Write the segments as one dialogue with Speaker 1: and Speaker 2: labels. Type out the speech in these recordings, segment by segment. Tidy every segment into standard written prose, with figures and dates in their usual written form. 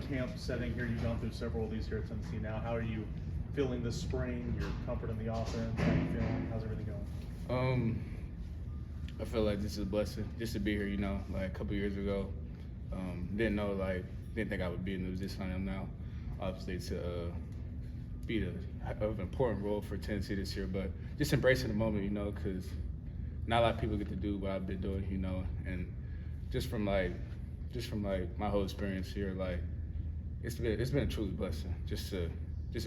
Speaker 1: camp setting here? You've gone through several of these here at Tennessee now. How are you feeling this spring? Your comfort in the offense? How are you feeling? How's everything going?
Speaker 2: I feel like this is a blessing just to be here, like a couple years ago. Didn't think I would be in the position I am now. Obviously to be an important role for Tennessee this year, but just embracing the moment, because not a lot of people get to do what I've been doing, and just from my whole experience here, like it's been a truly blessing just to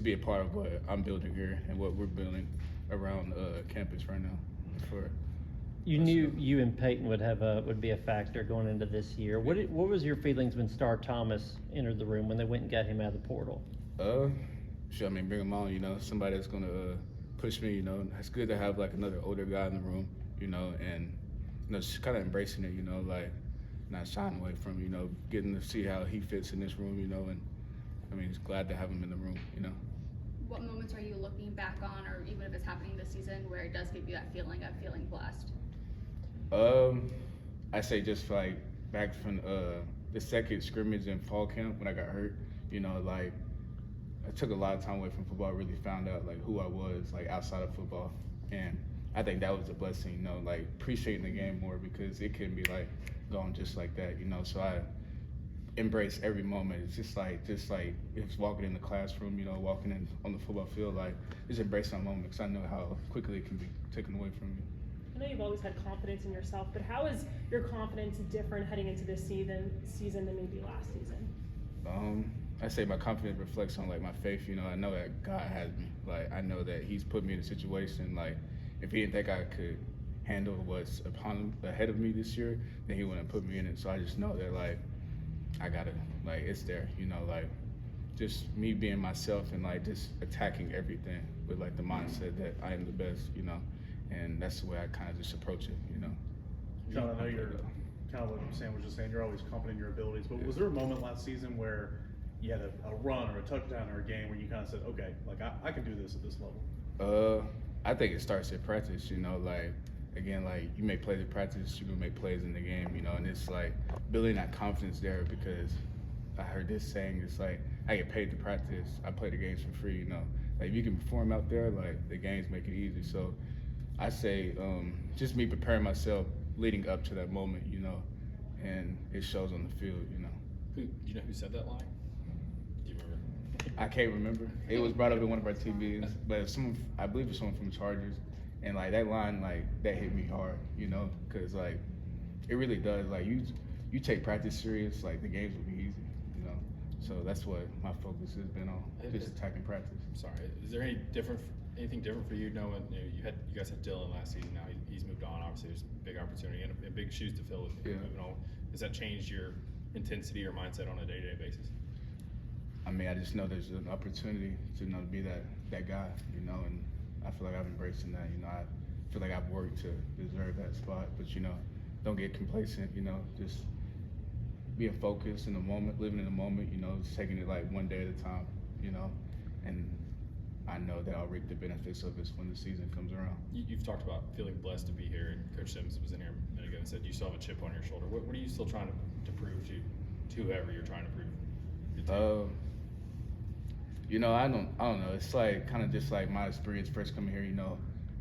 Speaker 2: be a part of what I'm building here and what we're building around campus right now.
Speaker 3: You knew you and Peyton would be a factor going into this year. What was your feelings when Star Thomas entered the room when they went and got him out of the portal?
Speaker 2: Sure, bring him on. Somebody that's gonna push me. It's good to have like another older guy in the room. And just kind of embracing it. Like not shying away from getting to see how he fits in this room. And it's glad to have him in the room.
Speaker 4: What moments are you looking back on, or even if it's happening this season, where it does give you that feeling of feeling blessed?
Speaker 2: I say just like back from the second scrimmage in fall camp when I got hurt. Like I took a lot of time away from football. I really found out like who I was like outside of football, and I think that was a blessing. Like appreciating the game more because it couldn't be like going just like that. So I embrace every moment. It's just like it's walking in the classroom, walking in on the football field, like just embrace that moment because I know how quickly it can be taken away from you.
Speaker 5: I know you've always had confidence in yourself, but how is your confidence different heading into this season than maybe last season?
Speaker 2: I say my confidence reflects on like my faith. I know that God has me. Like I know that He's put me in a situation. Like if He didn't think I could handle what's ahead of me this year, then He wouldn't put me in it. So I just know that like I gotta like it's there. Like just me being myself and like just attacking everything with like the mindset that I am the best. And that's the way I kind of just approach it.
Speaker 1: John, I know you're kind of what Sam was just saying. You're always confident in your abilities, but was there a moment last season where you had a run or a touchdown or a game where you kind of said, okay, like I can do this at this level?
Speaker 2: I think it starts at practice, like again, like you make plays at practice, you're gonna make plays in the game, and it's like building that confidence there because I heard this saying, it's like I get paid to practice, I play the games for free, like if you can perform out there, like the games make it easy. So I say just me preparing myself leading up to that moment, and it shows on the field,
Speaker 6: Do you know who said that line? Do you remember?
Speaker 2: I can't remember. It was brought up in one of our TVs, but I believe it's someone from the Chargers, and like that line, like that hit me hard, because like it really does. Like you take practice serious, like the games will be easy, So that's what my focus has been on, just attacking practice.
Speaker 6: Sorry, is there anything different for you knowing you guys had Dylan last season? Now he's moved on. Obviously, there's a big opportunity and big shoes to fill with him moving on. Does that change your intensity or mindset on a day-to-day basis?
Speaker 2: I just know there's an opportunity to be that guy, and I feel like I'm embracing that. I feel like I've worked to deserve that spot, but don't get complacent. Just being focused in the moment, living in the moment. Just taking it like one day at a time. And I know that I'll reap the benefits of this when the season comes around.
Speaker 6: You've talked about feeling blessed to be here, and Coach Sims was in here a minute ago and said you still have a chip on your shoulder. What are you still trying to prove to whoever you're trying to prove?
Speaker 2: I don't know. It's like kind of just like my experience first coming here.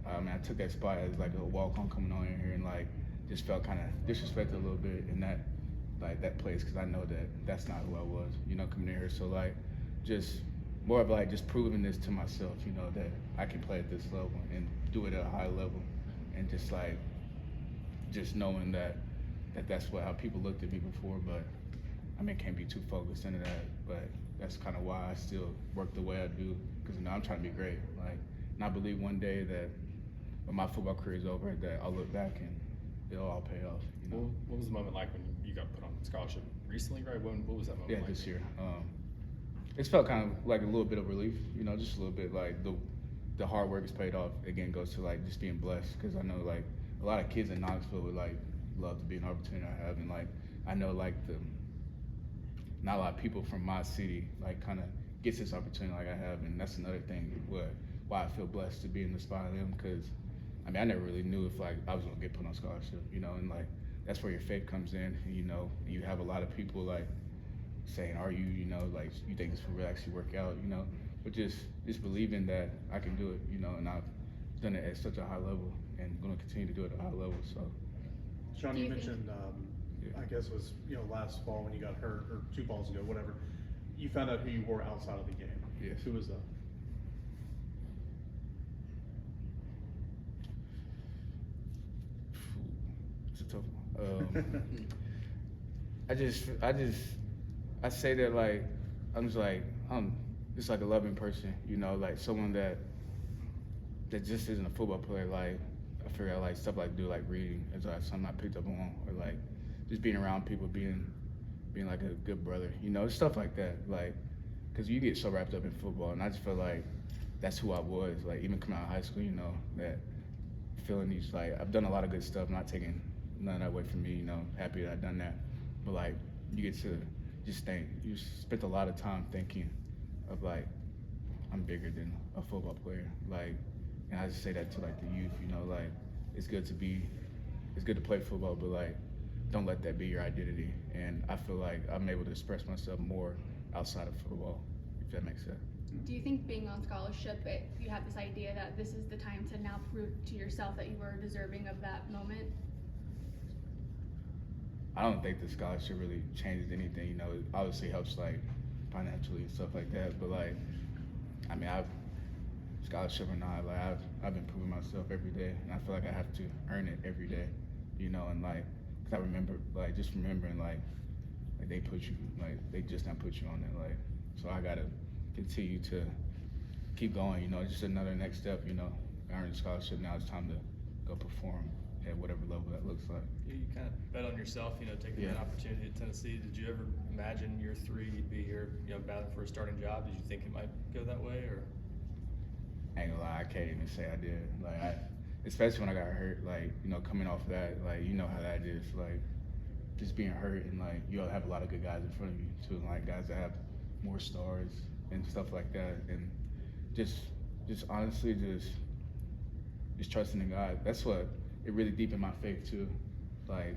Speaker 2: I took that spot as like a walk-on coming on in here, and like just felt kind of disrespected a little bit in that place because I know that that's not who I was. Coming in here, so like just more of like just proving this to myself. That I can play at this level and do it at a high level, and just knowing that that's how people looked at me before, but can't be too focused into that, but that's kind of why I still work the way I do, because I'm trying to be great. Like, and I believe one day that when my football career is over, that I'll look back and it'll all pay off.
Speaker 6: What was the moment like when you got put on scholarship recently, right? What was that moment like?
Speaker 2: Yeah, this year. It's felt kind of like a little bit of relief, just a little bit like the hard work is paid off. Again, goes to like just being blessed, because I know like a lot of kids in Knoxville would like love to be an opportunity I have, and like I know like not a lot of people from my city like kind of gets this opportunity like I have, and that's another thing why I feel blessed to be in the spot I am, because I never really knew if like I was gonna get put on scholarship, and like that's where your faith comes in, and you have a lot of people like saying, are you, like, you think this will actually work out, but just believing that I can do it, and I've done it at such a high level and going to continue to do it at a high level. So,
Speaker 1: Sean,
Speaker 4: Do
Speaker 1: you
Speaker 4: you think-
Speaker 1: mentioned, I guess it was, last fall when you got hurt, or 2 falls ago, whatever, you found out who you were outside of the game.
Speaker 2: Yes.
Speaker 1: Who was that?
Speaker 2: it's a tough one. I say that like, I'm just like, just like a loving person, like someone that just isn't a football player. Like, I figure out like stuff like do like reading is like something I picked up on, or like just being around people, being like a good brother, stuff like that. Like, cause you get so wrapped up in football, and I just feel like that's who I was. Like, even coming out of high school, that feeling these, like, I've done a lot of good stuff, not taking none of that away from me, happy that I've done that. But like, you get to just think, you spent a lot of time thinking of like, I'm bigger than a football player. Like, and I just say that to like the youth, like, it's good to play football, but like, don't let that be your identity. And I feel like I'm able to express myself more outside of football, if that makes sense.
Speaker 4: Do you think being on scholarship, you have this idea that this is the time to now prove to yourself that you were deserving of that moment?
Speaker 2: I don't think the scholarship really changes anything, it obviously helps like financially and stuff like that, but like, I mean, scholarship or not, like I've been proving myself every day, and I feel like I have to earn it every day, and like, cause I remember, like, just remembering like they put you, like, they just not put you on there, like, so I gotta continue to keep going, just another next step, I earned a scholarship, now it's time to go perform at whatever level that looks like.
Speaker 7: You kind of bet on yourself, taking
Speaker 2: Yeah.
Speaker 7: that opportunity at Tennessee. Did you ever imagine year 3 you'd be here, battling for a starting job? Did you think it might go that way, or?
Speaker 2: I ain't gonna lie, I can't even say I did. Like, especially when I got hurt, like, coming off of that, like, how that is, like, just being hurt, and like, you have a lot of good guys in front of you too, like guys that have more stars and stuff like that, and just honestly, just trusting in God. That's what it really deepened my faith too, like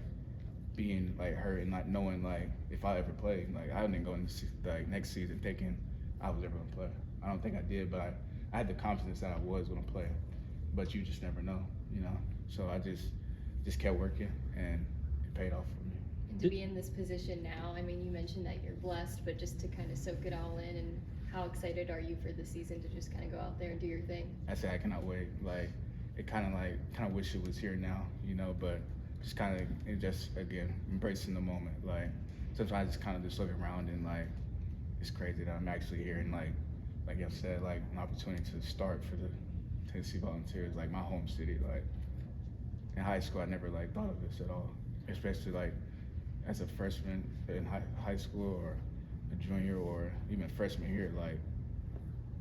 Speaker 2: being like hurt and not knowing like if I ever played. Like, I didn't go into like next season thinking I was ever gonna play. I don't think I did, but I had the confidence that I was gonna play. But you just never know, So I just kept working, and it paid off for me.
Speaker 8: And to be in this position now, I mean, you mentioned that you're blessed, but just to kind of soak it all in, and how excited are you for the season to just kind of go out there and do your thing?
Speaker 2: I say I cannot wait. Like, it kind of wish it was here now, but just again, embracing the moment. Like, sometimes I just kind of just look around and like, it's crazy that I'm actually here, and like I said, like an opportunity to start for the Tennessee Volunteers, like my home city. Like, in high school, I never like thought of this at all, especially like as a freshman in high school, or a junior, or even freshman here. Like,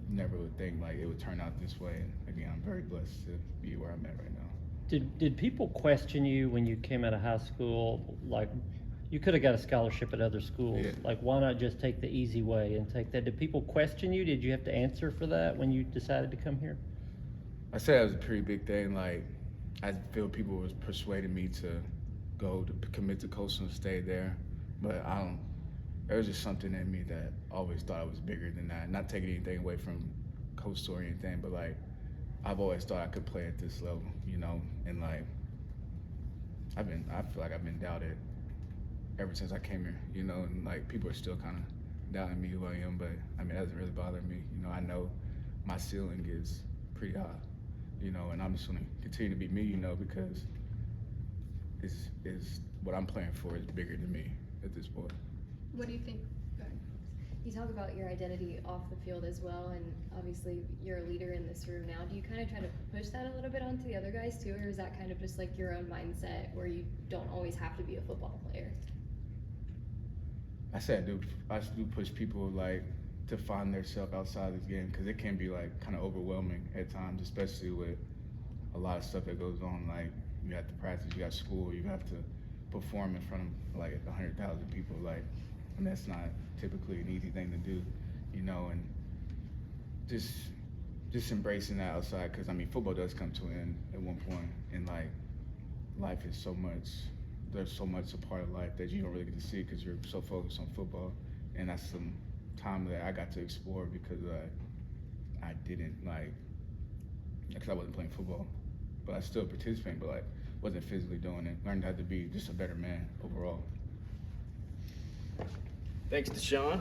Speaker 2: never would think like it would turn out this way. And again, I'm very blessed to be where I'm at right now.
Speaker 3: Did people question you when you came out of high school? Like, you could have got a scholarship at other schools.
Speaker 2: Yeah.
Speaker 3: Like, why not just take the easy way and take that? Did people question you? Did you have to answer for that when you decided to come here?
Speaker 2: I say that was a pretty big thing. Like, I feel people was persuading me to go to commit to Coastal and stay there, but there was just something in me that always thought I was bigger than that. Not taking anything away from Coastal or anything, but like, I've always thought I could play at this level, and like, I feel like I've been doubted ever since I came here, and like, people are still kind of doubting me who I am, but I mean, that doesn't really bother me. I know my ceiling is pretty high, and I'm just gonna continue to be me, because is what I'm playing for is bigger than me at this point.
Speaker 4: What do you think? Go ahead.
Speaker 8: You talk about your identity off the field as well, and obviously you're a leader in this room now. Do you kind of try to push that a little bit onto the other guys too, or is that kind of just like your own mindset where you don't always have to be a football player?
Speaker 2: I do push people like to find themselves outside this game, because it can be like kind of overwhelming at times, especially with a lot of stuff that goes on. Like, you have to practice, you got school, you have to perform in front of like 100,000 people. Like, and that's not typically an easy thing to do, and just embracing that outside, because I mean, football does come to an end at one point, and like, life is there's so much a part of life that you don't really get to see because you're so focused on football, and that's some time that I got to explore because I didn't because I wasn't playing football, but I still participating, but wasn't physically doing it. Learned how to be just a better man overall.
Speaker 9: Thanks, DeSean.